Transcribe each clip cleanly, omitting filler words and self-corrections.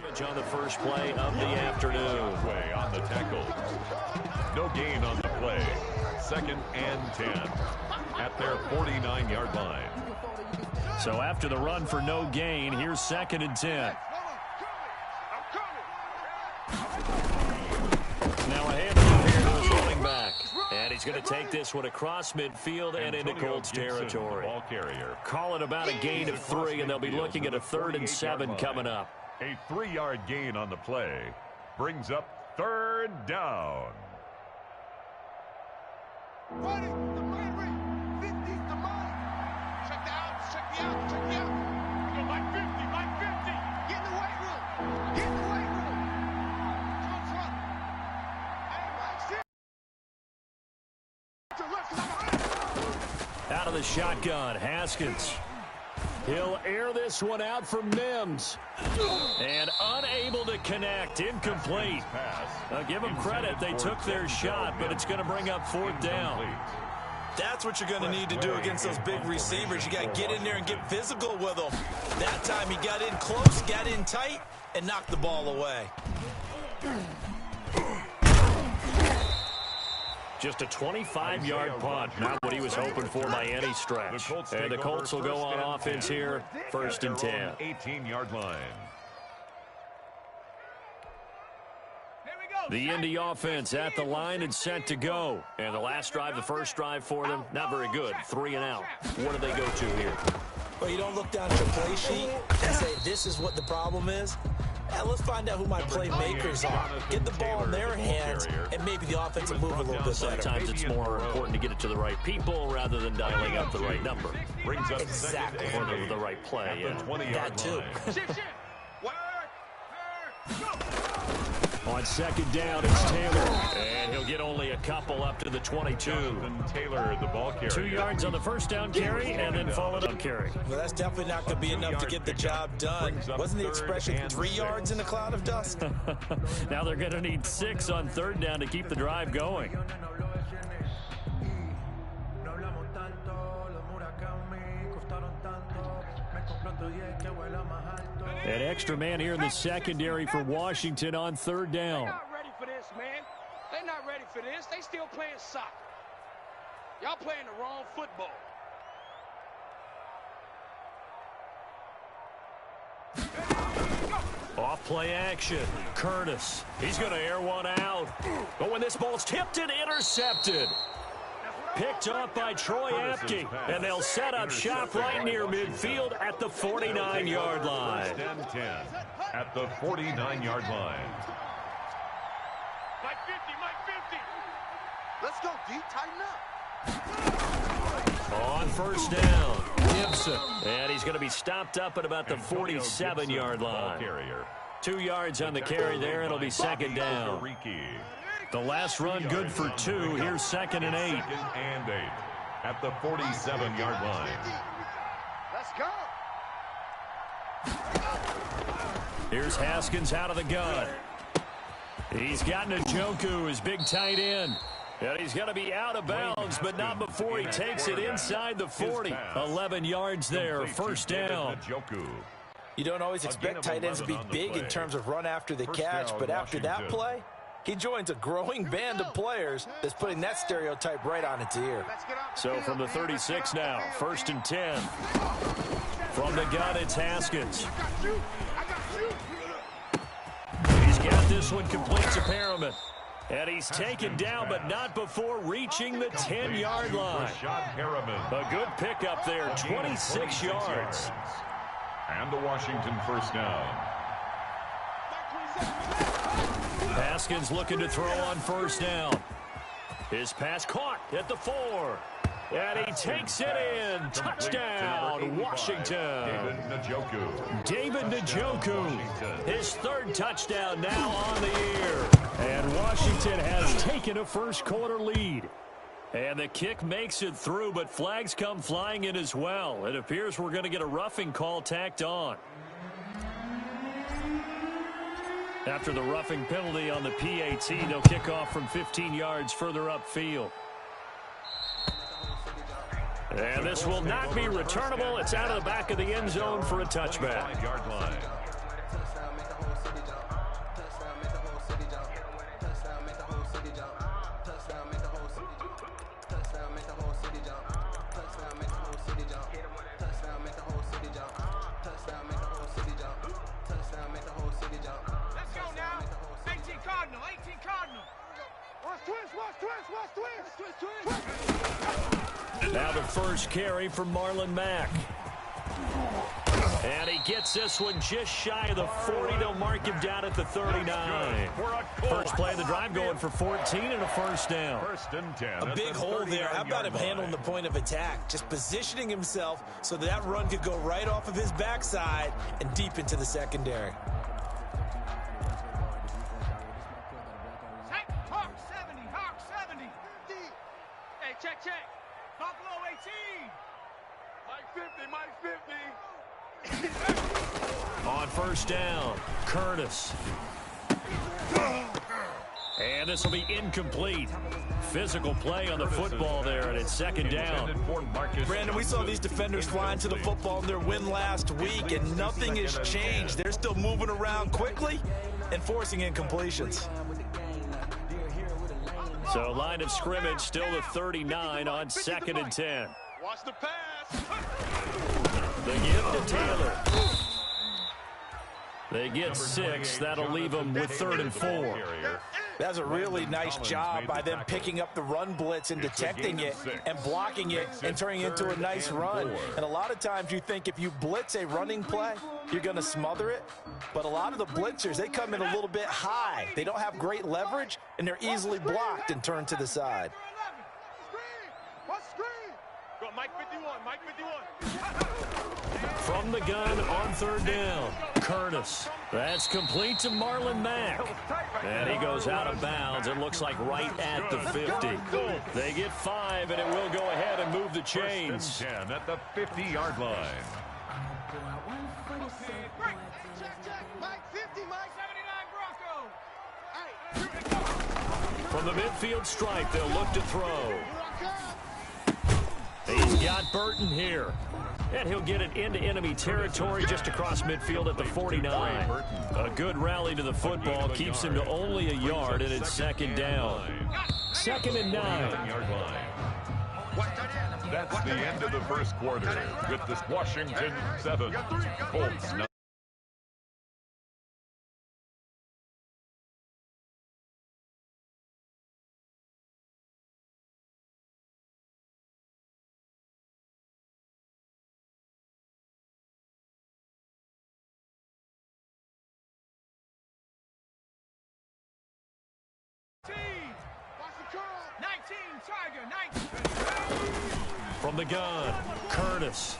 On the first play of the afternoon. Way on the tackle. No gain on the play. 2nd and 10 at their 49-yard line. So after the run for no gain, here's 2nd and 10. Now a handoff here to his running back. And he's going to take this one across midfield and into Colts territory. Ball carrier. Call it about a gain of 3, and they'll be looking at a 3rd and 7 coming up. A 3-yard gain on the play brings up 3rd down. Out of the shotgun, Haskins. He'll air this one out for Mims. And unable to connect. Incomplete. Now give them credit. They took their shot, but it's going to bring up 4th down. That's what you're going to need to do against those big receivers. You got to get in there and get physical with them. That time he got in close, got in tight, and knocked the ball away. Just a 25-yard punt. Not what he was hoping for by any stretch. And the Colts will go on offense here, 1st and 10. 18-yard line. The Indy offense at the line and set to go. And the last drive, the first drive for them, not very good. 3 and out. What do they go to here? Well, you don't look down at your play sheet and say, this is what the problem is. Let's find out who my playmakers are. Get the ball in their hands, and maybe the offense will move a little bit better. Sometimes it's more important to get it to the right people rather than dialing up the right number. Brings up exactly. Or the right play, yeah. That too. On 2nd down, it's Taylor. And he'll get only a couple up to the 22. Taylor, the ball carrier. 2 yards on the first down carry, and then followed up carry. Well, that's definitely not going to be enough to get the job done. Wasn't the expression 3 yards in a cloud of dust? Now they're going to need 6 on 3rd down to keep the drive going. An extra man here in the secondary for Washington on 3rd down. They're not ready for this, man. They're not ready for this. They still playing soccer. Y'all playing the wrong football. Off play action. Curtis. He's going to air one out. But when this ball's tipped and intercepted. Picked off by Troy Apke, and they'll set up shop right near midfield at the 49-yard line. 1st and 10 at the 49-yard line. Mike 50, Mike 50. Let's go, D. Tighten up. On 1st down, Gibson. And he's going to be stopped up at about the 47-yard line. 2 yards on the carry there. It'll be 2nd down. The last run good for 2. Here's 2nd and 8. 2nd and 8 at the 47-yard line. Let's go. Here's Haskins out of the gun. He's got Njoku, his big tight end. And he's going to be out of bounds, but not before he takes it inside the 40. 11 yards there, 1st down. You don't always expect tight ends to be big in terms of run after the catch, but after that play, he joins a growing band of players that's putting that stereotype right on its ear. So from the 36 now, 1st and 10. From the gun, it's Haskins. He's got this one complete to Perriman. And he's taken down, but not before reaching the 10-yard line. A good pickup there, 26 yards. And the Washington 1st down. Haskins looking to throw on 1st down. His pass caught at the 4. And he takes it in. Touchdown, Washington. David Njoku. His 3rd touchdown now on the year. And Washington has taken a first-quarter lead. And the kick makes it through, but flags come flying in as well. It appears we're going to get a roughing call tacked on. After the roughing penalty on the PAT, they'll kick off from 15 yards further upfield. And this will not be returnable. It's out of the back of the end zone for a touchback. Now the first carry for Marlon Mack. And he gets this one just shy of the 40. They'll mark him down at the 39. First play of the drive going for 14 and a first down. First and 10. A big hole there. How about him handling the point of attack? Just positioning himself so that run could go right off of his backside and deep into the secondary. Hawk 70, Hawk 70. Hey, check. Buffalo 18. Mike 50. On first down, Curtis. And this will be incomplete. Physical play on the football there, and it's second down. Brandon, we saw these defenders flying to the football in their win last week, and nothing has changed. They're still moving around quickly and forcing incompletions. So line of scrimmage still the 39 on second and 10. Watch the pass. They give to Taylor. They get 6. That'll leave them with 3rd and 4. That's a really nice job by them picking up the run blitz and detecting it and blocking it and turning it into a nice run. And a lot of times you think if you blitz a running play, you're going to smother it. But a lot of the blitzers, they come in a little bit high. They don't have great leverage, and they're easily blocked and turned to the side. Mike 51. From the gun on third down, Curtis. That's complete to Marlon Mack. And he goes out of bounds. It looks like right at the 50. They get 5, and it will go ahead and move the chains. 10 at the 50-yard line. Mike 50, Mike 79 Bronco. From the midfield stripe, they'll look to throw. He's got Burton here. And he'll get it into enemy territory just across midfield at the 49. A good rally to the football keeps him to only a yard, and it's second down. 2nd and 9. That's the end of the first quarter with the Washington 7, Colts 9. From the gun, Curtis.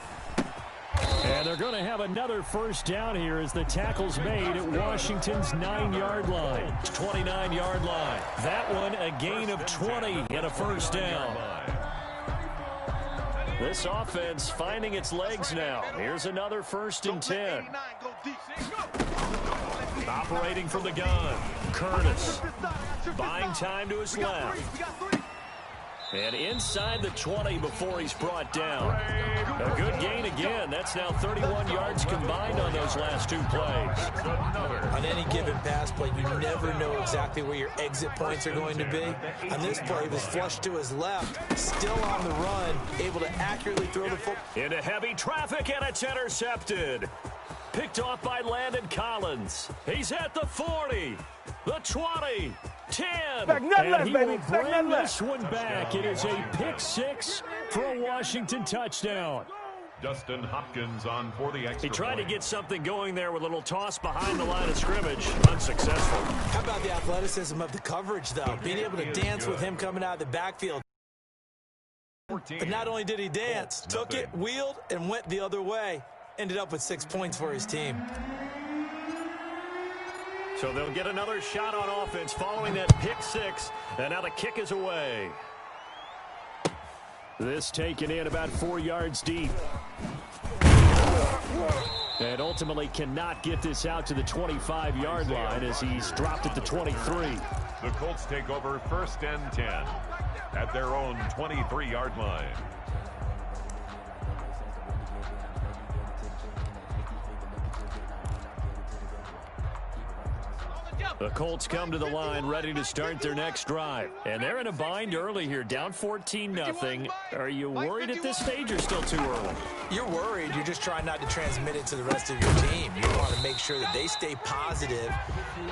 And they're going to have another first down here as the tackle's made at Washington's 9-yard line. 29-yard line. That one a gain of 20 and a first down. This offense finding its legs now. Here's another 1st and 10. Operating from the gun, Curtis. Buying time to his left. And inside the 20 before he's brought down. A good gain again. That's now 31 yards combined on those last 2 plays. On any given pass play, you never know exactly where your exit points are going to be. On this play, he was flushed to his left, still on the run, able to accurately throw the football. Into heavy traffic, and it's intercepted. Picked off by Landon Collins. He's at the 40, the 20, 10. And he will bring this one back. It is a pick 6 for a Washington touchdown. Dustin Hopkins on for the extra He tried point. to get something going there with a little toss behind the line of scrimmage. Unsuccessful. How about the athleticism of the coverage, though? Being able to dance with him coming out of the backfield. But not only did he dance, took it, wheeled, and went the other way. Ended up with 6 points for his team. So they'll get another shot on offense following that pick 6. And now the kick is away. This taken in about 4 yards deep. And ultimately cannot get this out to the 25-yard line as he's dropped at the 23. The Colts take over 1st and 10 at their own 23-yard line. The Colts come to the line ready to start their next drive. And they're in a bind early here, down 14-0. Are you worried at this stage or still too early? You're worried. You're just trying not to transmit it to the rest of your team. You want to make sure that they stay positive,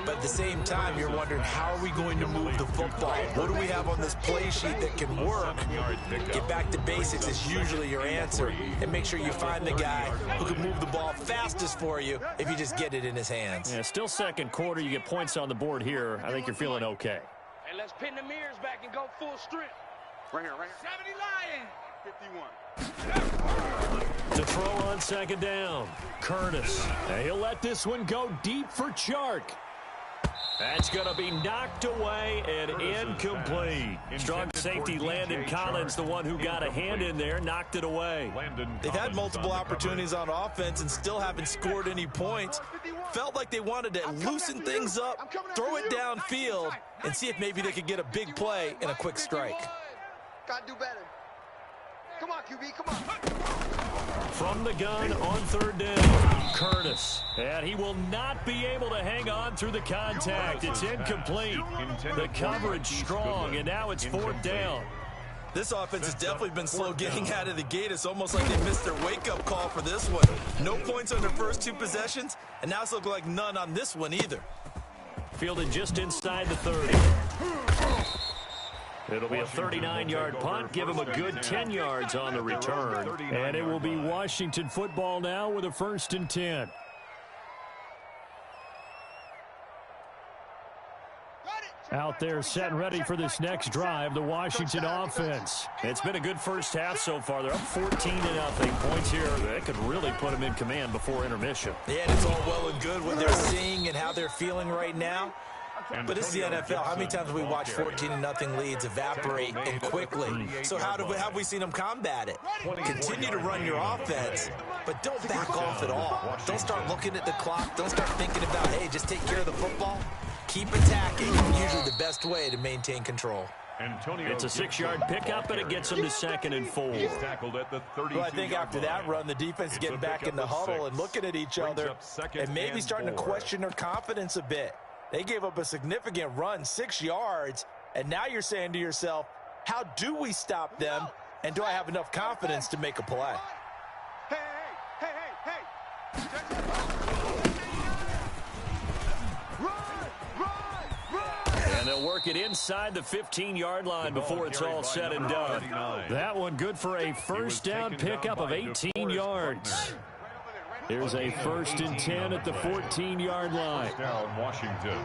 but at the same time, you're wondering, how are we going to move the football? What do we have on this play sheet that can work? Get back to basics is usually your answer, and make sure you find the guy who can move the ball fastest for you if you just get it in his hands. Yeah, still second quarter. You get points on the board here. I think you're feeling okay. And let's pin the mirrors back and go full strength. Right here, right here. 70 Lion. 51. To throw on second down, Curtis. And he'll let this one go deep for Chark. That's going to be knocked away and incomplete. Strong safety Landon Collins, the one who got a hand in there, knocked it away. They've had multiple opportunities on offense and still haven't scored any points. Felt like they wanted to loosen things up, throw it downfield, and see if maybe they could get a big play and a quick strike. Got to do better. Come on, QB, come on. From the gun on third down, Curtis. And he will not be able to hang on through the contact. It's incomplete. The coverage strong, and now it's fourth down. This offense has definitely been slow getting out of the gate. It's almost like they missed their wake-up call for this one. No points on their first two possessions, and now it's looking like none on this one either. Fielded just inside the 30. It'll be a 39-yard punt. Give him a good 10 yards on the return. And it will be Washington football now with a 1st and 10. Out there set and ready for this next drive, the Washington offense. It's been a good first half so far. They're up 14-0. Points here that could really put them in command before intermission. Yeah, and it's all well and good what they're seeing and how they're feeling right now. But it's the NFL. How many times have we watched 14-0 leads evaporate and quickly? So how have we seen them combat it? Continue to run your offense, but don't back off at all. Don't start looking at the clock. Don't start thinking about, hey, just take care of the football. Keep attacking. Usually the best way to maintain control. It's a 6-yard pickup, and it gets him to 2nd and 4. Well, I think after that run, the defense is getting back in the huddle and looking at each other and maybe starting to question their confidence a bit. They gave up a significant run, 6 yards, and now you're saying to yourself, how do we stop them, and do I have enough confidence to make a play? Hey. And they'll work it inside the 15-yard line before it's all said and done. That one good for a first down pickup of 18 yards. Here's a 1st and 10 at the 14-yard line. Down Washington.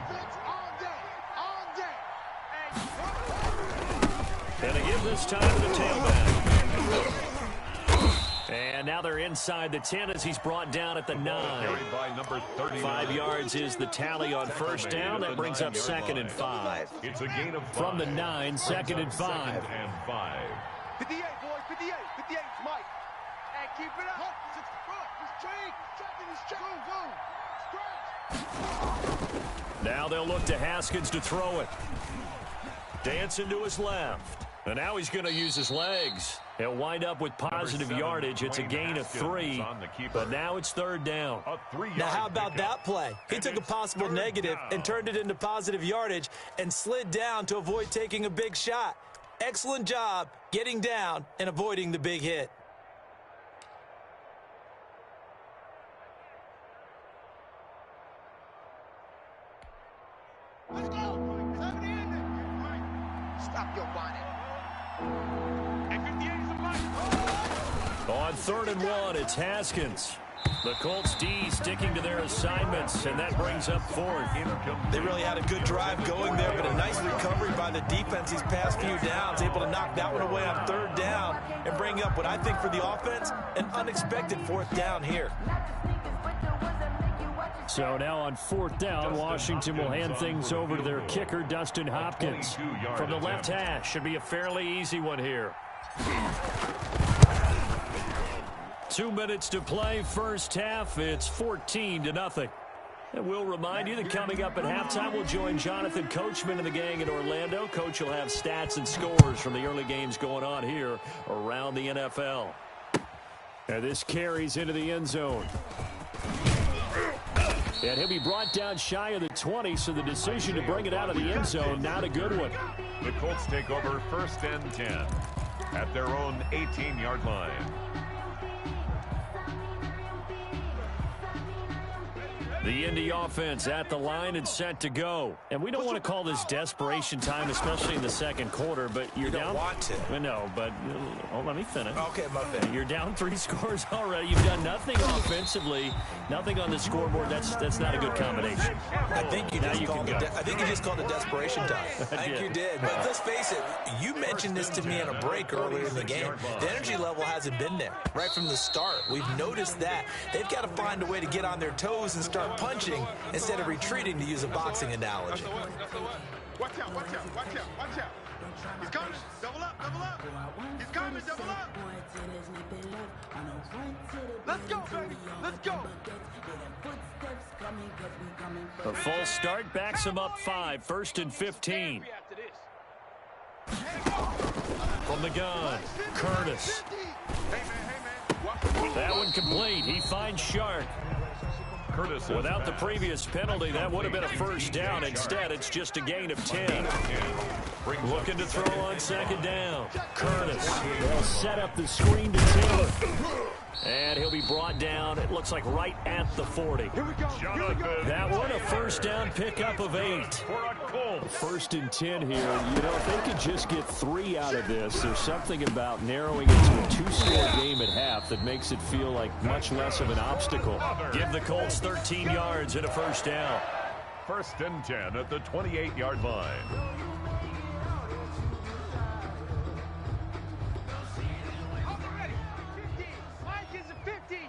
And they give this time to the tailback. And now they're inside the 10 as he's brought down at the 9. 5 yards is the tally on first down. That brings up 2nd and 5. It's a gain of 5. From the 9, 2nd and 5. 58, boys, 58. 58, Mike. And keep it up. Now they'll look to Haskins to throw it. Dancing to his left. And now he's going to use his legs. He'll wind up with positive yardage. It's a gain of 3, but now it's 3rd down. Now how about that play? He took a possible negative and turned it into positive yardage and slid down to avoid taking a big shot. Excellent job getting down and avoiding the big hit. Let's go. 70 in there. Stop your bonnet. On 3rd and 1, it's Haskins. The Colts D sticking to their assignments, and that brings up 4th. They really had a good drive going there, but a nice recovery by the defense these past few downs, able to knock that one away on 3rd down and bring up what I think for the offense, an unexpected 4th down here. So now on 4th down, Washington will hand things over to their kicker, Dustin Hopkins. From the left hash, should be a fairly easy one here. 2 minutes to play, first half. It's 14-0. And we'll remind you that coming up at halftime, we'll join Jonathan Coachman and the gang in Orlando. Coach will have stats and scores from the early games going on here around the NFL. And this carries into the end zone. And he'll be brought down shy of the 20, so the decision to bring it out of the end zone, not a good one. The Colts take over 1st and 10 at their own 18-yard line. The Indy offense at the line and set to go. And we don't want to call this desperation time, especially in the second quarter, but you're down. You don't want to. Well, no, but let me finish. Okay, my bad. You're down 3 scores already. You've done nothing offensively, nothing on the scoreboard. That's not a good combination. I think you just called it desperation time. I think you did. But let's face it, you mentioned this to me in a break earlier in the game. The energy level hasn't been there right from the start. We've noticed that. They've got to find a way to get on their toes and start punching instead of retreating, to use a boxing analogy. Watch out, watch out, watch out, watch out. He's coming. Double up, double up. He's coming, double up. Let's go, baby. Let's go. A false start backs him up 5, 1st and 15. From the gun, Curtis. That one complete. He finds Shark. Curtis Without the previous penalty, that would have been a first down. Instead, it's just a gain of 10. Looking to throw on second down. Curtis. They'll set up the screen to Taylor. And he'll be brought down, it looks like right at the 40. Here we go. Here we go. That one, a first down pickup of 8. 1st and 10 here. You know, if they could just get 3 out of this, there's something about narrowing it to a 2-score game at half that makes it feel like much less of an obstacle. Give the Colts 13 yards and a first down. 1st and 10 at the 28-yard line.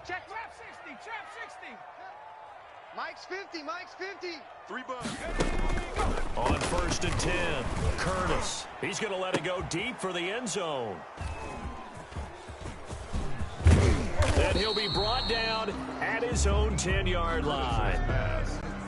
Check trap 60, trap 60. Mike's 50, Mike's 50. 3 bucks. On 1st and 10, Curtis. He's going to let it go deep for the end zone. Then he'll be brought down at his own 10-yard line.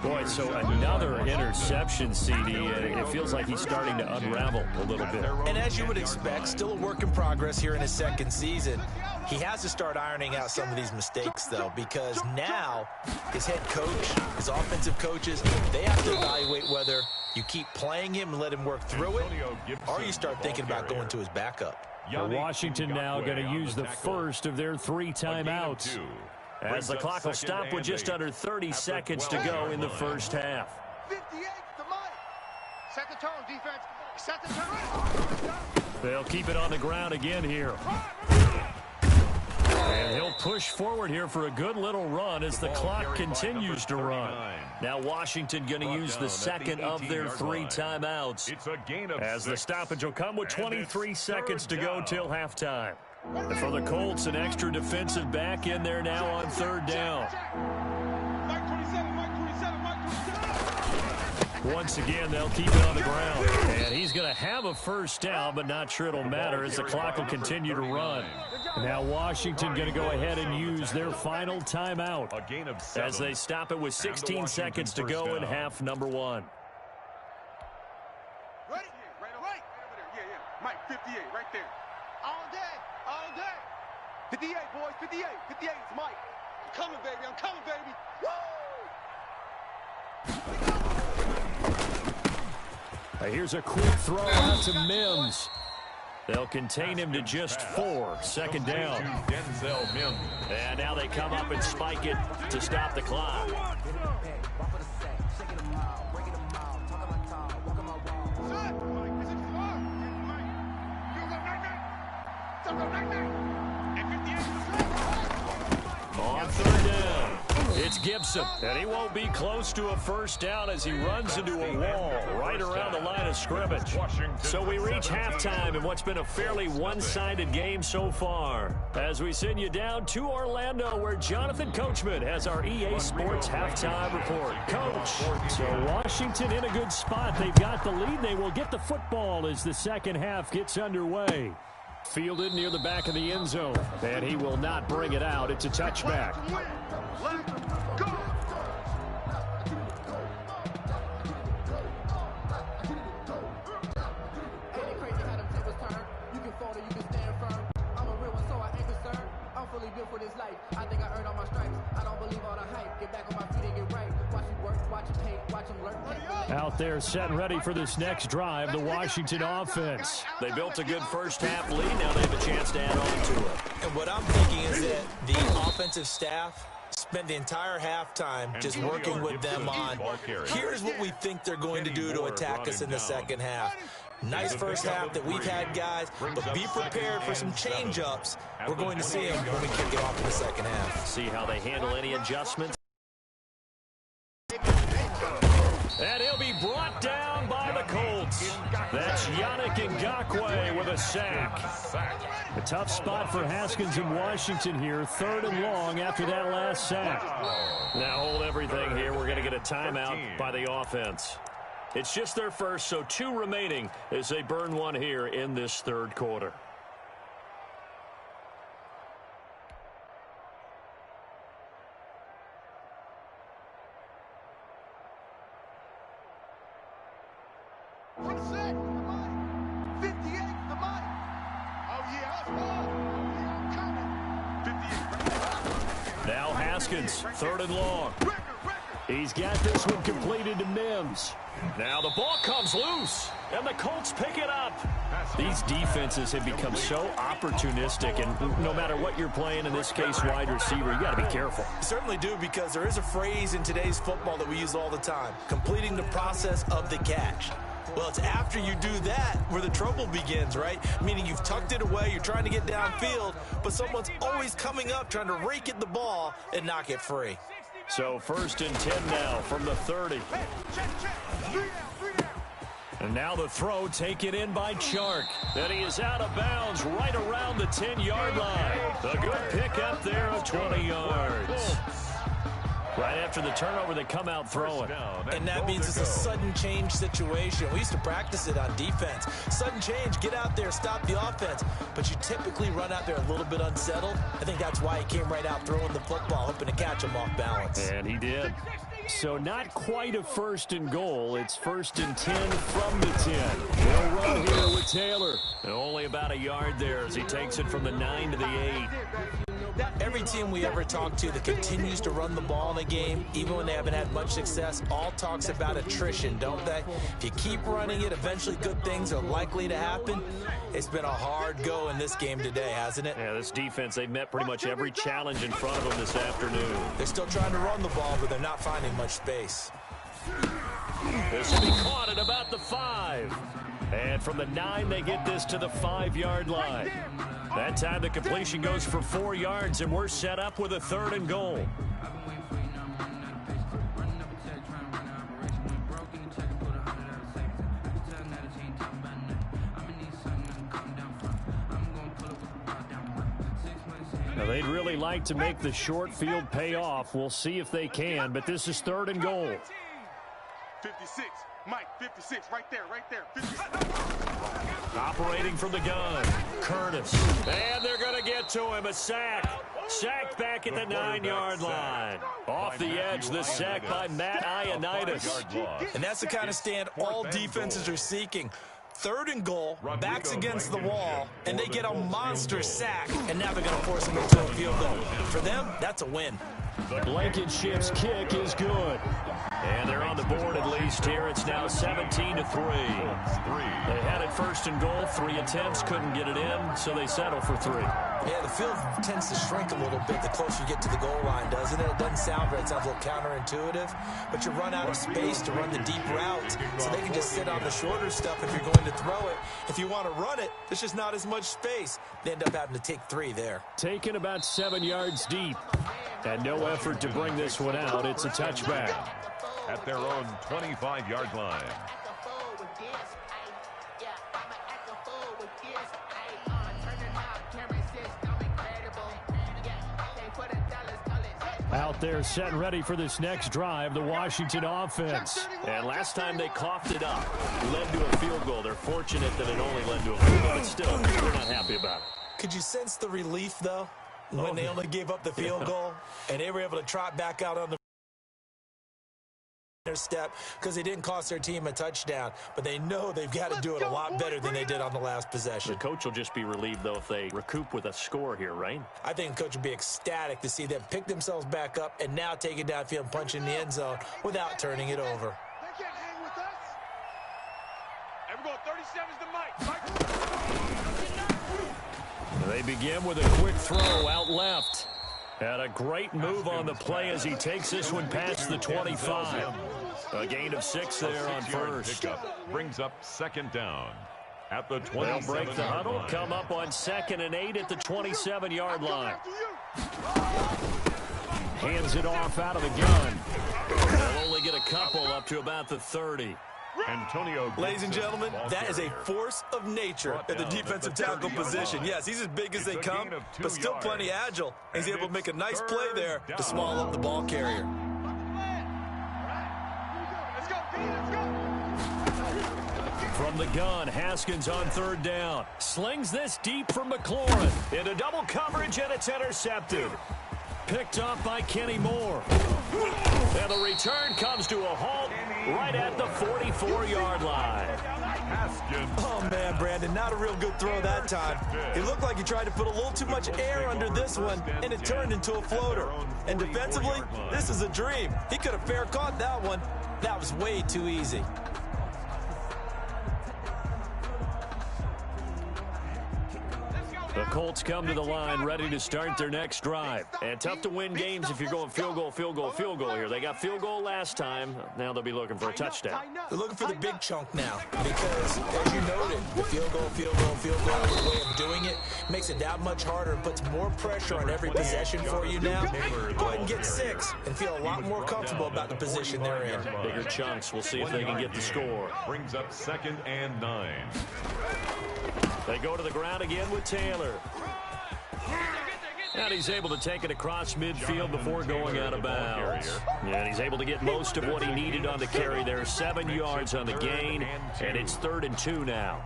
Boy, so another interception, CD. It feels like he's starting to unravel a little bit. And as you would expect, still a work in progress here in his second season. He has to start ironing out some of these mistakes, though, because now his head coach, his offensive coaches, they have to evaluate whether you keep playing him and let him work through it, or you start thinking about going to his backup. Washington now going to use the first of their 3 timeouts, as the clock will stop with just under 30 seconds to go in the first half. 58 to Mike. Set the tone, defense. Set the tone. They'll keep it on the ground again here. And he'll push forward here for a good little run as the clock continues to run. Now Washington going to use the second of their 3 timeouts, as the stoppage will come with 23 seconds to go till halftime. And for the Colts, an extra defensive back in there now on 3rd down. Mike 27, Mike 27, Mike 27. Once again, they'll keep it on the ground. And he's going to have a first down, but not sure it'll matter as the clock will continue to run. Now Washington going to go ahead and use their final timeout as they stop it with 16 seconds to go in half number 1. Ready? Right over there. Yeah. Mike 58, right there. All day, all day. 58, boys, 58. 58 is Mike. I'm coming, baby. I'm coming, baby. Woo! Here's a quick throw out to Mims. They'll contain him to just 4. 2nd down. And now they come up and spike it to stop the clock. On 3rd down, it's Gibson, and he won't be close to a first down as he runs into a wall right around the line of scrimmage. So we reach halftime in what's been a fairly one-sided game so far, as we send you down to Orlando, where Jonathan Coachman has our EA Sports halftime report. Coach, so Washington in a good spot. They've got the lead. They will get the football as the second half gets underway. Fielded near the back of the end zone, and he will not bring it out. It's a touchback. Let's go! For this life, I think I earned all my stripes. I don't believe all the hype. Get back on my feet and get right. Watch me work, watch him paint, watch him learn. Out there set and ready for this next drive, the Washington offense. They built a good first half lead. Now they have a chance to add on to it. And what I'm thinking is that the offensive staff spent the entire halftime just working with them on, here's what we think they're going to do to attack us in the second half. Nice first half that we've had, guys, but be prepared for some change-ups. We're going to see them when we kick it off in the second half. See how they handle any adjustments. And he'll be brought down by the Colts. That's Yannick Ngakoue with a sack. A tough spot for Haskins in Washington here. 3rd and long after that last sack. Now hold everything here. We're going to get a timeout by the offense. It's just their first, so 2 remaining as they burn one here in this 3rd quarter. Now Haskins, 3rd and long. He's got this one completed to Mims. Now the ball comes loose, and the Colts pick it up. These defenses have become so opportunistic, and no matter what you're playing, in this case wide receiver, you got to be careful. You certainly do, because there is a phrase in today's football that we use all the time, completing the process of the catch. Well, it's after you do that where the trouble begins, right? Meaning you've tucked it away, you're trying to get downfield, but someone's always coming up trying to rake at the ball and knock it free. So 1st and 10 now from the 30. And now the throw taken in by Chark. And he is out of bounds right around the 10-yard line. A good pickup there of 20 yards. Right after the turnover, they come out throwing. And that means it's a sudden change situation. We used to practice it on defense. Sudden change, get out there, stop the offense. But you typically run out there a little bit unsettled. I think that's why he came right out throwing the football, hoping to catch him off balance. And he did. So not quite a 1st and goal. It's 1st and 10 from the 10. They'll run here with Taylor. And only about a yard there as he takes it from the 9 to the 8. Every team we ever talk to that continues to run the ball in a game, even when they haven't had much success, all talks about attrition, don't they? If you keep running it, eventually good things are likely to happen. It's been a hard go in this game today, hasn't it? Yeah, this defense, they've met pretty much every challenge in front of them this afternoon. They're still trying to run the ball, but they're not finding much space. This will be caught at about the 5. And from the 9, they get this to the 5-yard line. That time the completion goes for 4 yards, and we're set up with a 3rd and goal. Now, they'd really like to make the short field pay off. We'll see if they can, but this is 3rd and goal. 56. Mike, 56, right there, 56. Operating from the gun, Curtis. And they're going to get to him, a sack. Sacked back at the 9-yard line. Off the edge, the sack by Matt Ioannidis. And that's the kind of stand all defenses are seeking. 3rd and goal, backs against the wall, and they get a monster sack. And now they're going to force him into a field goal. For them, that's a win. Blankenship's kick is good. And they're on the board at least here. It's now 17-3. They had it 1st and goal. 3 attempts, couldn't get it in, so they settle for 3. Yeah, the field tends to shrink a little bit the closer you get to the goal line, doesn't it? It doesn't sound right. It sounds a little counterintuitive. But you run out of space to run the deep routes, so they can just sit on the shorter stuff if you're going to throw it. If you want to run it, there's just not as much space. They end up having to take 3 there. Taken about 7 yards deep. And no effort to bring this one out. It's a touchback. At their own 25-yard line. Out there set and ready for this next drive, the Washington offense. And last time they coughed it up, led to a field goal. They're fortunate that it only led to a field goal, but still, they're not happy about it. Could you sense the relief, though, when they only gave up the field goal and they were able to trot back out on the step because they didn't cost their team a touchdown, but they know they've got to do it a lot better than they did on the last possession. The coach will just be relieved, though, if they recoup with a score here, right? I think the coach would be ecstatic to see them pick themselves back up and now take it downfield and punch in the end zone without turning it over. They can't hang with us. Everyone, 37's the mic. They begin with a quick throw out left. And a great move on the play as he takes this one past the 25. A gain of 6 there on first. Brings up second down at the 27. They'll break the huddle, come up on 2nd and 8 at the 27-yard line. Hands it off out of the gun. They'll only get a couple up to about the 30. Antonio. Ladies and gentlemen, that is a force of nature at the defensive tackle position. Yes, he's as big as they come, but still plenty agile. He's able to make a nice play there to small up the ball carrier. From the gun, Haskins on 3rd down. Slings this deep from McLaurin. Into double coverage, and it's intercepted. Picked off by Kenny Moore. And the return comes to a halt right at the 44-yard line. Haskins. Oh, man, Brandon, not a real good throw that time. He looked like he tried to put a little too much air under this one, and it turned into a floater. And defensively, this is a dream. He could have fair caught that one. That was way too easy. The Colts come to the line ready to start their next drive. And tough to win games if you're going field goal, field goal, field goal here. They got field goal last time. Now they'll be looking for a touchdown. They're looking for the big chunk now because, as you noted, the field goal way of doing it makes it that much harder and puts more pressure on every possession for you now. Go ahead and get 6 and feel a lot more comfortable about the position they're in. Bigger chunks. We'll see if they can get the score. Brings up 2nd and 9. They go to the ground again with Taylor. And he's able to take it across midfield before going out of bounds. And he's able to get most of what he needed on the carry there. 7 yards on the gain, and it's 3rd and 2 now.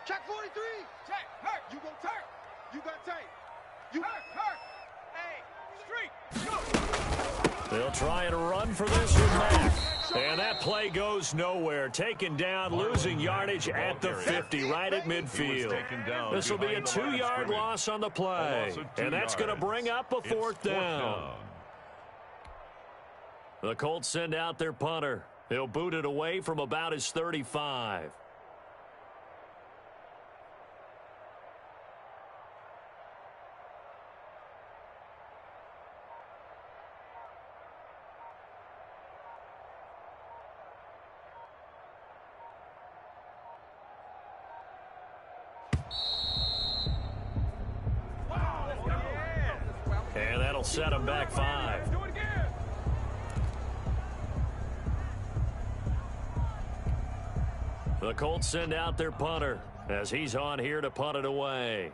Check 43. Check. Hurt. You go turn. You got tape. You hurt. Hey, street. Go. They'll try and run for this one back. And that play goes nowhere. Taken down, losing yardage at the 50, right at midfield. This will be a 2-yard loss on the play. And that's going to bring up a 4th down. The Colts send out their punter. He'll boot it away from about his 35. And that'll set him back 5. The Colts send out their punter as he's on here to punt it away.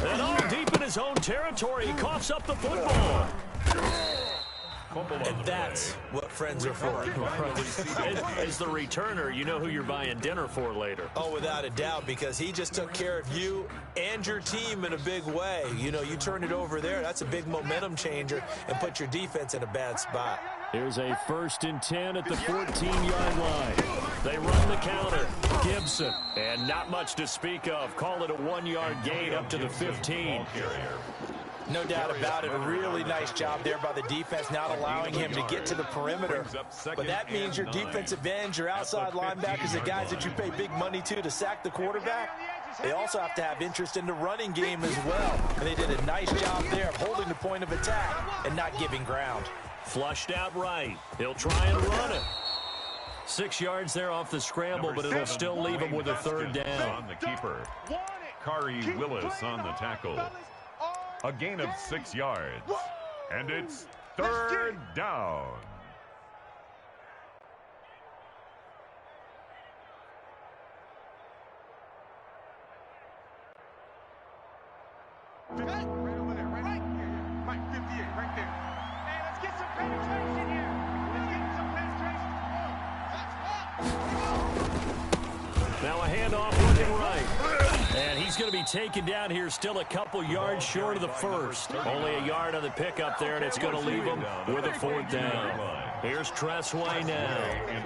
And all deep in his own territory, he coughs up the football. And that's what friends are for. As the returner, you know who you're buying dinner for later. Oh, without a doubt, because he just took care of you and your team in a big way. You know, you turn it over there, that's a big momentum changer and put your defense in a bad spot. Here's a 1st and 10 at the 14-yard line. They run the counter. Gibson. And not much to speak of. Call it a 1-yard gain up to the 15. No doubt about it. A really nice job there by the defense, not allowing him to get to the perimeter. But that means your defensive ends, your outside linebackers, the guys that you pay big money to sack the quarterback, they also have to have interest in the running game as well. And they did a nice job there of holding the point of attack and not giving ground. Flushed out right. He'll try and run it. 6 yards there off the scramble, but it'll still leave him with a 3rd down. On the keeper, Kari Willis on the tackle. A gain of 6 yards. And it's 3rd down. Right over there, right? Yeah. Mike, 58, right there. Hey, let's get some penetration here. Let's get some penetration. Now a handoff looking right. And he's going to be taken down here still a couple yards short of the first. Only a yard on the pickup there, and it's going to leave him with a 4th down. Here's Tressway now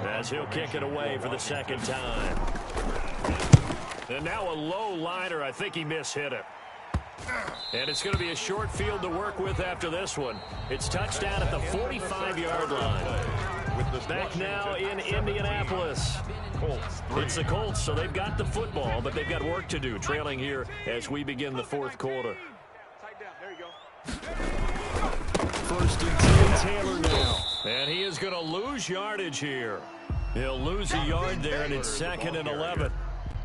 as he'll kick it away for the second time. And now a low liner. I think he mishit it. And it's going to be a short field to work with after this one. It's touchdown at the 45-yard line. Back now in Indianapolis. It's the Colts, so they've got the football, but they've got work to do, trailing here as we begin the 4th quarter. First and 10, Taylor now. And he is going to lose yardage here. He'll lose a yard there, and it's 2nd and 11.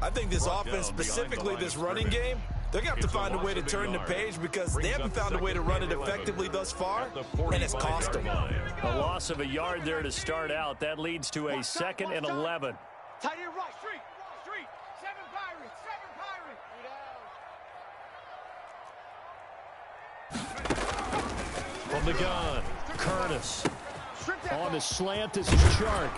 I think this offense, specifically this running game, they're going to have to find a way to turn the page because they haven't found a way to run it effectively thus far, and it's cost them. A loss of a yard there to start out. That leads to a 2nd and 11. Tight end right. Street. 7 Pirates. From the gun, Curtis. On the slant, this is Chark.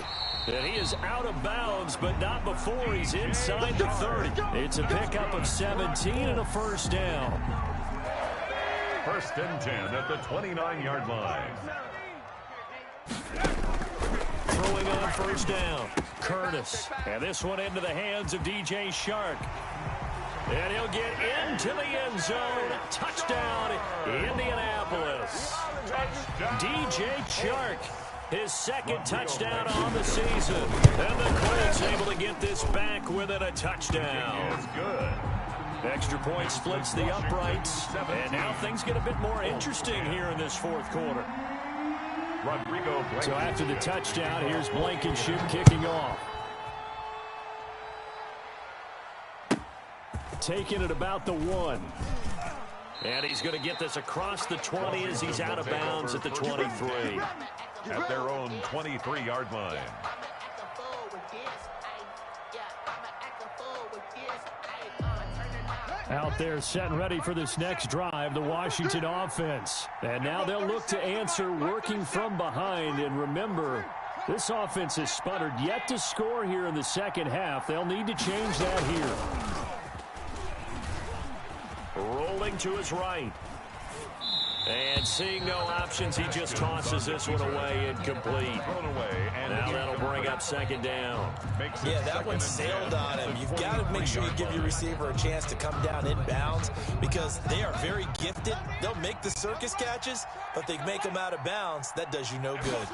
And he is out of bounds, but not before he's inside the 30. It's a pickup of 17 and a 1st down. 1st and 10 at the 29-yard line. Throwing on 1st down, Curtis. And this one into the hands of DJ Chark. And he'll get into the end zone. Touchdown, Indianapolis. DJ Chark. His 2nd touchdown on the season. And the Colts able to get this back within a touchdown. That's good. Extra point splits the uprights. And now things get a bit more interesting here in this 4th quarter. So after the touchdown, here's Blankenship kicking off. Taking it about the 1. And he's going to get this across the 20 as he's out of bounds at the 23. At their own 23-yard line. Out there set and ready for this next drive, the Washington offense. And now they'll look to answer working from behind. And remember, this offense has sputtered yet to score here in the 2nd half. They'll need to change that here. Rolling to his right. And seeing no options, he just tosses this one away incomplete. Now that'll bring up 2nd down. Yeah, that one sailed on him. You've got to make sure you give your receiver a chance to come down inbounds because they are very gifted. They'll make the circus catches, but they make them out of bounds. That does you no good.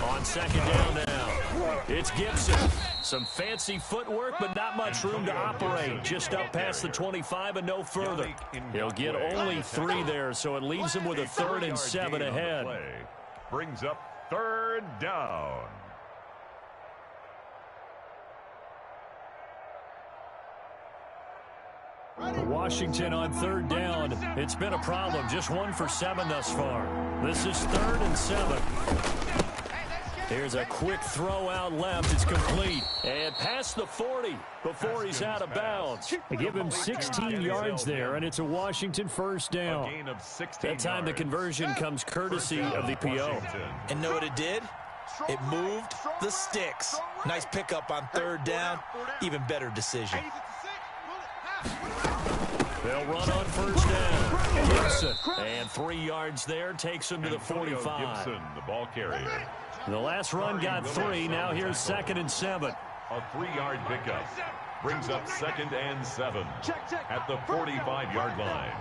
On 2nd down now, it's Gibson. Some fancy footwork, but not much room to operate. Just up past the 25 and no further. He'll get only 3 there, so it leaves him with a 3rd and 7 ahead. Brings up 3rd down. Washington on 3rd down. It's been a problem. Just 1 for 7 thus far. This is 3rd and 7. Here's a quick throw out left. It's complete. And past the 40 before he's out of bounds. They give him 16 yards there, and it's a Washington 1st down. That time the conversion comes courtesy of the PO. And know what it did? It moved the sticks. Nice pickup on 3rd down. Even better decision. They'll run on 1st down. Gibson. And 3 yards there takes him to the 45. Gibson, the ball carrier. The last run got 3. Now here's 2nd and 7. A 3-yard pickup. Brings up 2nd and 7 at the 45-yard line.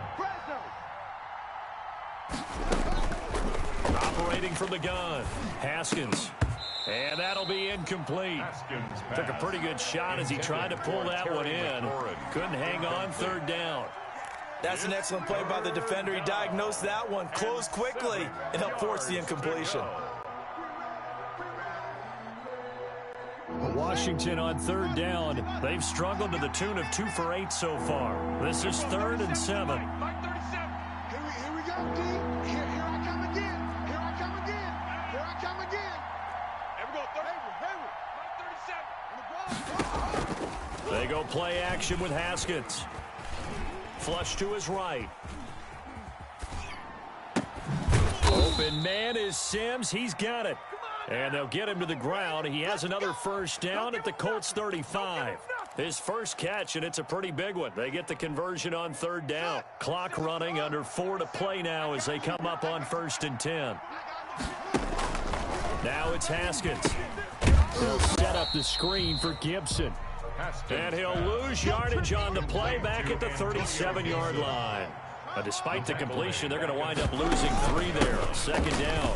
Operating from the gun. Haskins. And that'll be incomplete. Took a pretty good shot as he tried to pull that one in. Couldn't hang on 3rd down. That's an excellent play by the defender. He diagnosed that one, closed quickly, and helped force the incompletion. Washington on 3rd down. They've struggled to the tune of 2 for 8 so far. This is 3rd and 7. Here we go, D. Here I come again. Here I come again. Here I come again. Here we go, 37. They go play action with Haskins. Flush to his right. Open man is Sims. He's got it. And they'll get him to the ground. He has another 1st down at the Colts 35. His first catch, and it's a pretty big one. They get the conversion on third down. Clock running, under 4 to play now as they come up on 1st and 10. Now it's Haskins. He'll set up the screen for Gibson. And he'll lose yardage on the play back at the 37-yard line. But despite the completion, they're going to wind up losing 3 there. 2nd down.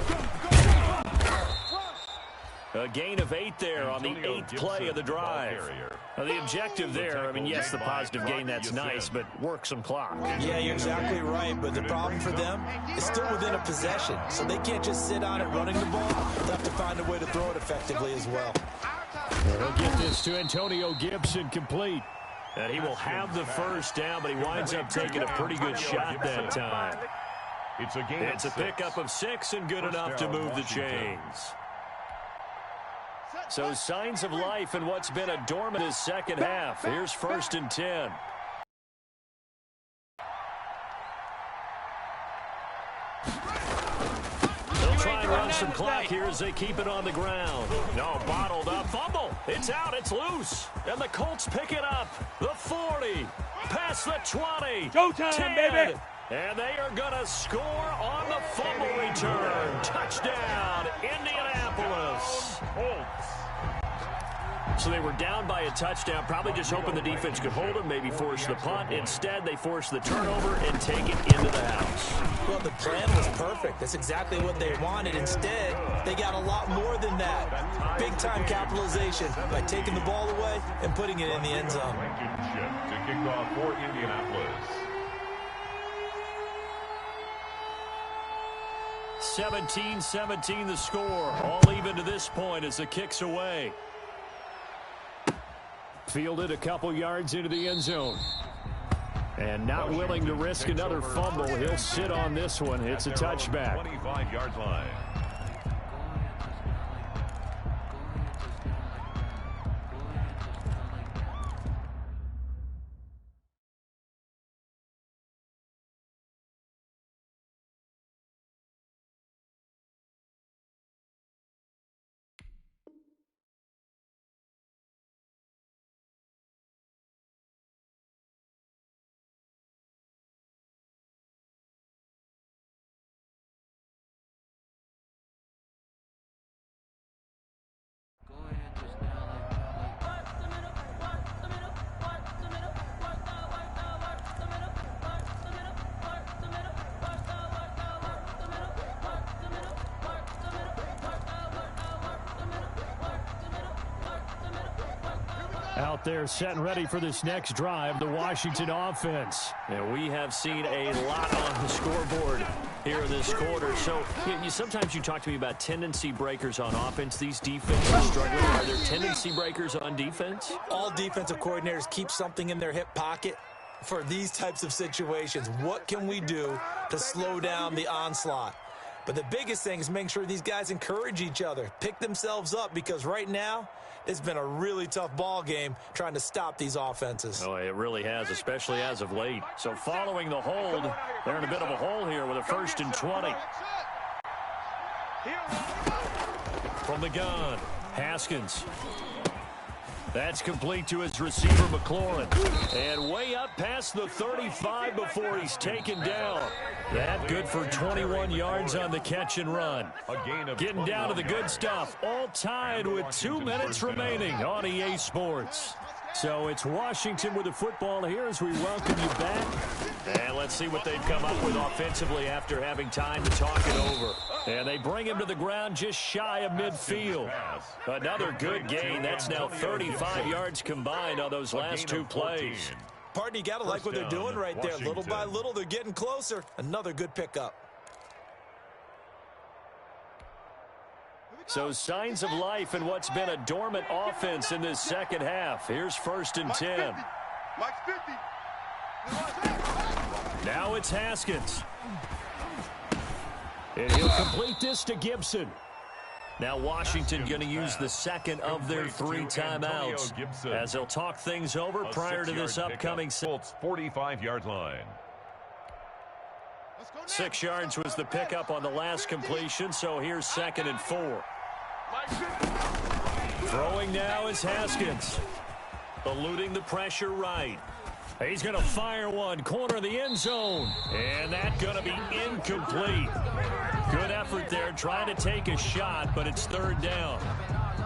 A gain of 8 there on the 8th play of the drive. Now, the objective there, I mean, yes, the positive gain, that's nice, but work some clock. Yeah, you're exactly right, but the problem for them is still within a possession, so they can't just sit on it running the ball. They'll have to find a way to throw it effectively as well. He'll get this to Antonio Gibson complete. And he will have the first down, but he winds up taking a pretty good shot that time. It's a pickup of 6 and good enough to move the chains. So signs of life in what's been a dormant second half. Here's 1st and 10. They'll try and run some clock here as they keep it on the ground. No, bottled up. Fumble. It's out. It's loose. And the Colts pick it up. The 40. Past the 20. Showtime, 10. baby. And they are going to score on the fumble return. Touchdown, Indianapolis. So they were down by a touchdown, probably just hoping the defense could hold them, maybe force the punt. Instead, they force the turnover and take it into the house. Well, the plan was perfect. That's exactly what they wanted. Instead, they got a lot more than that. Big-time capitalization by taking the ball away and putting it in the end zone. To kick off for Indianapolis. 17-17 the score. All even to this point as the kick's away. Fielded a couple yards into the end zone. And not willing to risk another fumble. He'll sit on this one. It's a touchback. 25-yard line. Out there set and ready for this next drive, the Washington offense. And we have seen a lot on the scoreboard here in this quarter. So sometimes you talk to me about tendency breakers on offense. These defenses struggling. Are there tendency breakers on defense? All defensive coordinators keep something in their hip pocket for these types of situations. What can we do to slow down the onslaught? But the biggest thing is making sure these guys encourage each other, pick themselves up, because right now, it's been a really tough ball game trying to stop these offenses. Oh, it really has, especially as of late. So following the hold, they're in a bit of a hole here with a 1st and 20. From the gun, Haskins. That's complete to his receiver, McLaurin. And way up past the 35 before he's taken down. That good for 21 yards on the catch and run. Getting down to the good stuff. All tied with 2 minutes remaining on EA Sports. So it's Washington with the football here as we welcome you back. And let's see what they've come up with offensively after having time to talk it over. And they bring him to the ground just shy of midfield. Another good gain. That's now 35 yards combined on those last 2 plays. Partner, you got to like what they're doing right there. Little by little, they're getting closer. Another good pickup. So signs of life in what's been a dormant offense in this second half. Here's 1st and 10. Now it's Haskins. And he'll complete this to Gibson. Now Washington going to use the second of their 3 timeouts as they'll talk things over prior to this upcoming 45-yard line. 6 yards was the pickup on the last completion, so here's 2nd and 4. Throwing now is Haskins. eluding the pressure right. He's going to fire one, corner of the end zone, and that's going to be incomplete. Good effort there, trying to take a shot, but it's third down.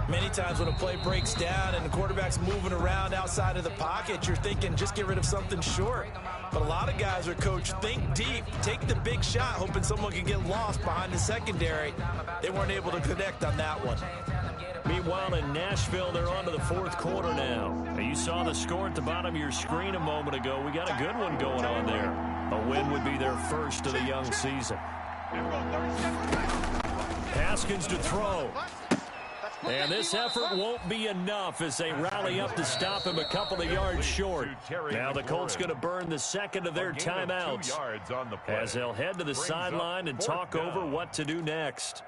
Many times when a play breaks down and the quarterback's moving around outside of the pocket, you're thinking just get rid of something short. But a lot of guys are coached, think deep, take the big shot, hoping someone can get lost behind the secondary. They weren't able to connect on that one. Meanwhile, in Nashville, they're on to the fourth quarter now. You saw the score at the bottom of your screen a moment ago. We got a good one going on there. A win would be their first of the young season. Haskins to throw. And this effort won't be enough as they rally up to stop him a couple of yards short. Now the Colts going to burn the second of their timeouts as they'll head to the sideline and talk over what to do next.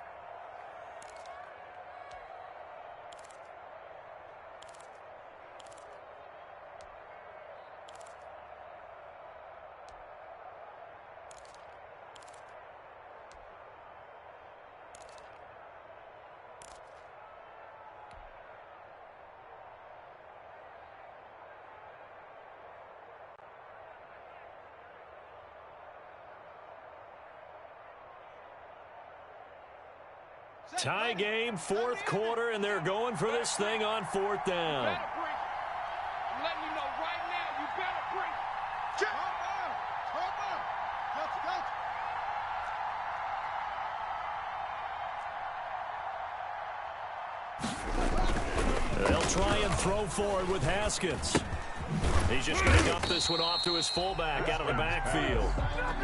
Tie game, fourth quarter, and they're going for this thing on fourth down. I'm letting you know right now, you better bring. They'll try and throw forward with Haskins. He's just going to dump this one off to his fullback out of the backfield.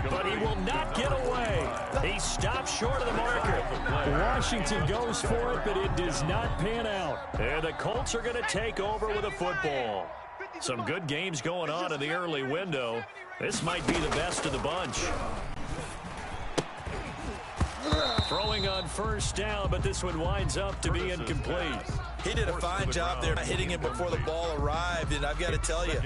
But he will not get away. He stops short of the marker. Washington goes for it, but it does not pan out. And the Colts are going to take over with a football. Some good games going on in the early window. This might be the best of the bunch. Throwing on first down, but this one winds up to be incomplete. He did a fine job there hitting it before the ball arrived, and I've got to tell you,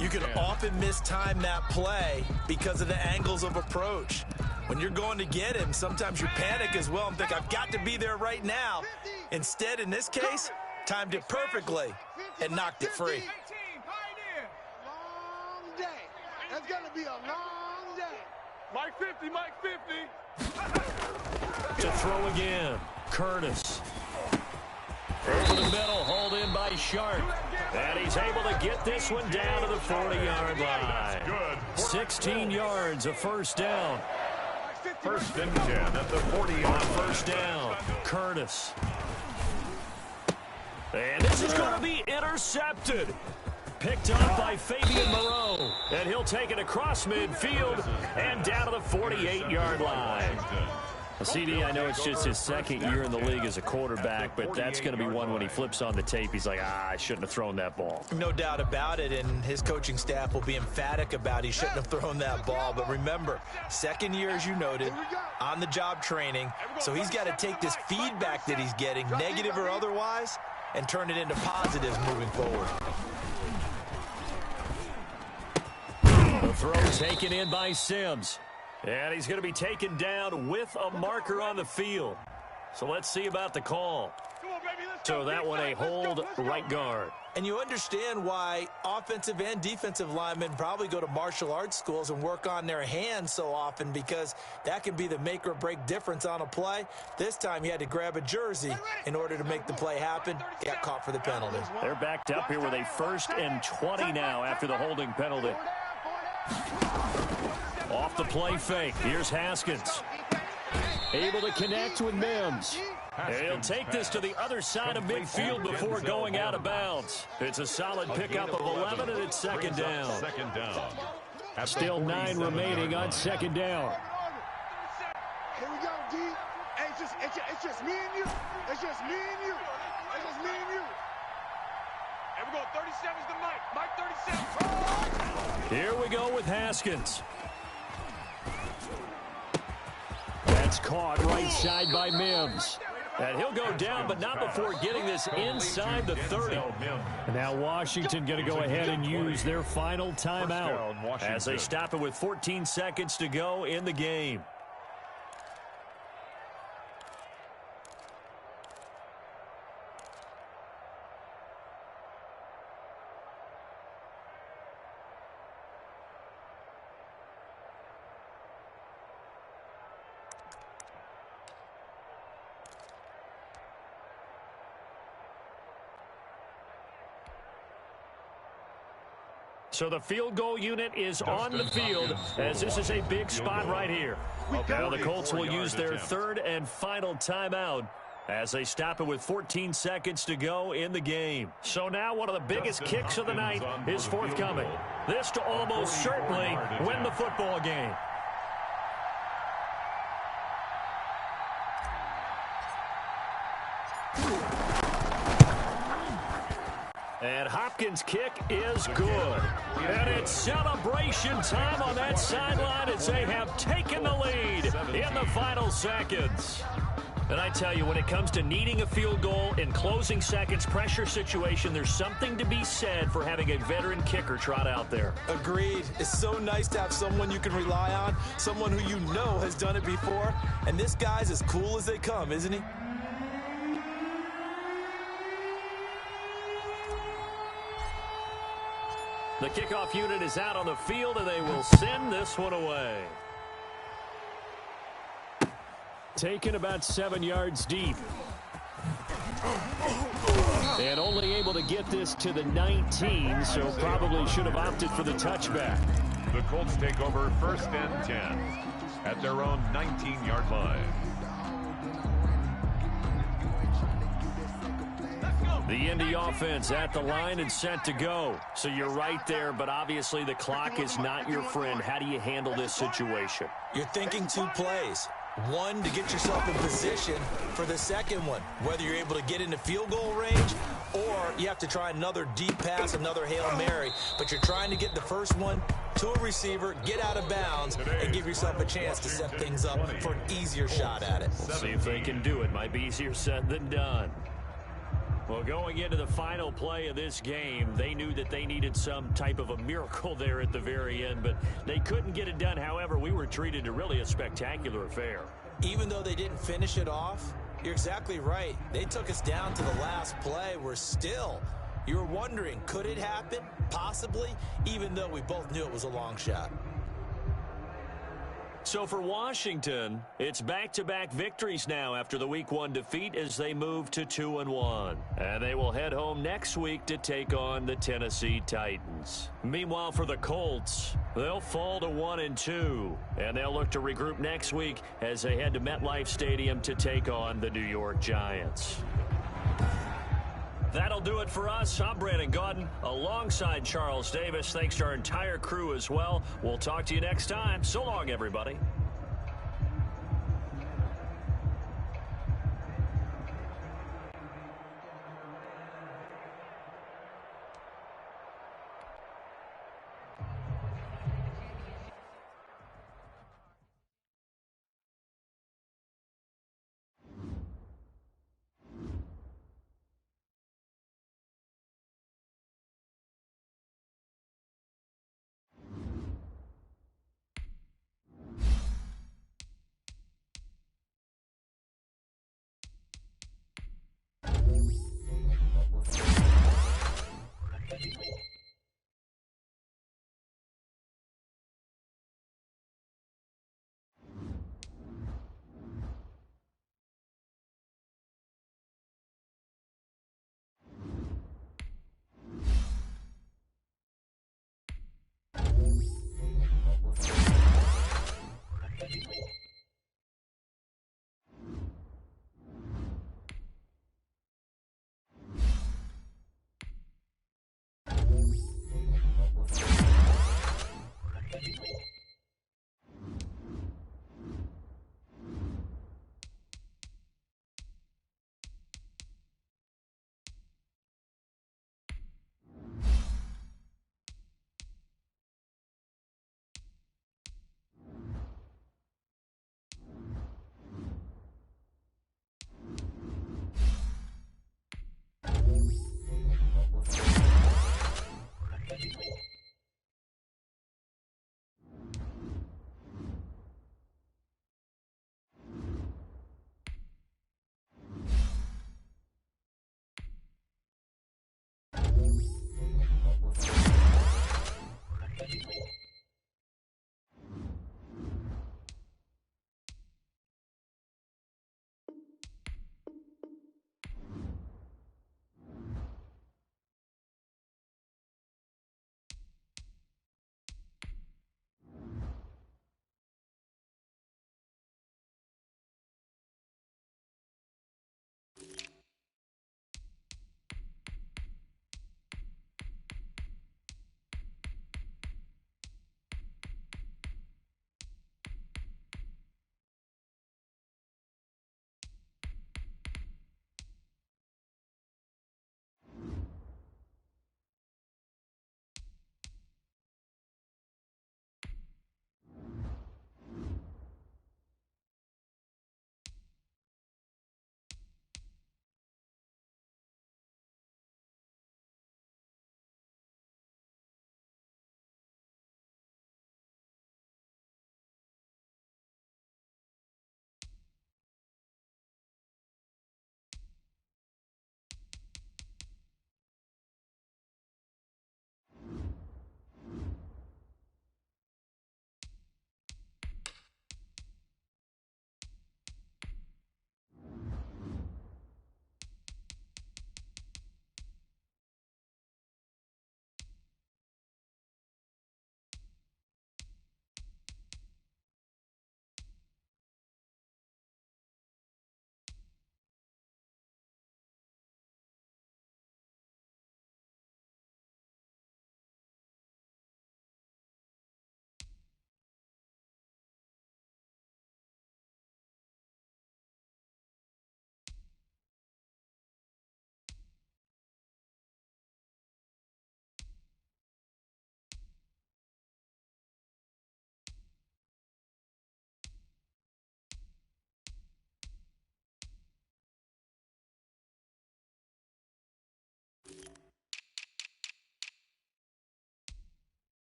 you can often mistime that play because of the angles of approach. When you're going to get him, sometimes you panic as well and think, I've got to be there right now. Instead, in this case, timed it perfectly and knocked it free. Long day. That's going to be a long day. Mike 50, Mike 50. To throw again, Curtis. Over the middle, hauled in by Sharp. And he's able to get this one down to the 40-yard line. 16 yards, a first down. First and 10 at the 40-yard First down, Curtis. And this is going to be intercepted. Picked up by Fabian Moreau. And he'll take it across midfield and down to the 48-yard line. CD, I know it's just his second year in the league as a quarterback, but that's going to be one when he flips on the tape. He's like, I shouldn't have thrown that ball. No doubt about it, and his coaching staff will be emphatic about he shouldn't have thrown that ball. But remember, second year, as you noted, on-the-job training, so he's got to take this feedback that he's getting, negative or otherwise, and turn it into positives moving forward. The throw taken in by Sims. And he's going to be taken down with a marker on the field. So let's see about the call. So that one a hold right guard. And you understand why offensive and defensive linemen probably go to martial arts schools and work on their hands so often, because that can be the make or break difference on a play. This time he had to grab a jersey in order to make the play happen. Got caught for the penalty. They're backed up here with a 1st and 20 now after the holding penalty. Off the play fake. Here's Haskins. Able to connect with Mims. He'll take this to the other side of midfield before going out of bounds. It's a solid pickup of 11, and it's second down. Still 9 remaining on second down. Here we go, D. Hey, it's just me and you. It's just me and you. It's just me and you. And we're going 37's to Mike. Mike 37. Here we go with Haskins. That's caught right side by Mims. And he'll go down, but not before getting this inside the 30. And now Washington going to go ahead and use their final timeout as they stop it with 14 seconds to go in the game. So the field goal unit is on the field as this is a big spot right here. Now the Colts will use their third and final timeout as they stop it with 14 seconds to go in the game. So now one of the biggest kicks of the night is forthcoming. This to almost certainly win the football game. And Hopkins' kick is good. And it's celebration time on that sideline as they have taken the lead in the final seconds. And I tell you, when it comes to needing a field goal in closing seconds, pressure situation, there's something to be said for having a veteran kicker trot out there. Agreed. It's so nice to have someone you can rely on, someone who you know has done it before. And this guy's as cool as they come, isn't he? The kickoff unit is out on the field, and they will send this one away. Taken about 7 yards deep. And only able to get this to the 19, so probably should have opted for the touchback. The Colts take over 1st and 10 at their own 19-yard line. The Indy offense at the line and set to go. So you're right there, but obviously the clock is not your friend. How do you handle this situation? You're thinking 2 plays. One, to get yourself in position for the second one, whether you're able to get into field goal range or you have to try another deep pass, another Hail Mary. But you're trying to get the first one to a receiver, get out of bounds, and give yourself a chance to set things up for an easier shot at it. We'll see if they can do it. Might be easier said than done. Well, going into the final play of this game, they knew that they needed some type of a miracle there at the very end, but they couldn't get it done. However, we were treated to really a spectacular affair. Even though they didn't finish it off, you're exactly right. They took us down to the last play. You were wondering, could it happen? Possibly, even though we both knew it was a long shot. So for Washington, it's back-to-back victories now after the Week 1 defeat as they move to 2-1. And they will head home next week to take on the Tennessee Titans. Meanwhile, for the Colts, they'll fall to 1-2. And they'll look to regroup next week as they head to MetLife Stadium to take on the New York Giants. That'll do it for us. I'm Brandon Gaudin alongside Charles Davis. Thanks to our entire crew as well. We'll talk to you next time. So long, everybody.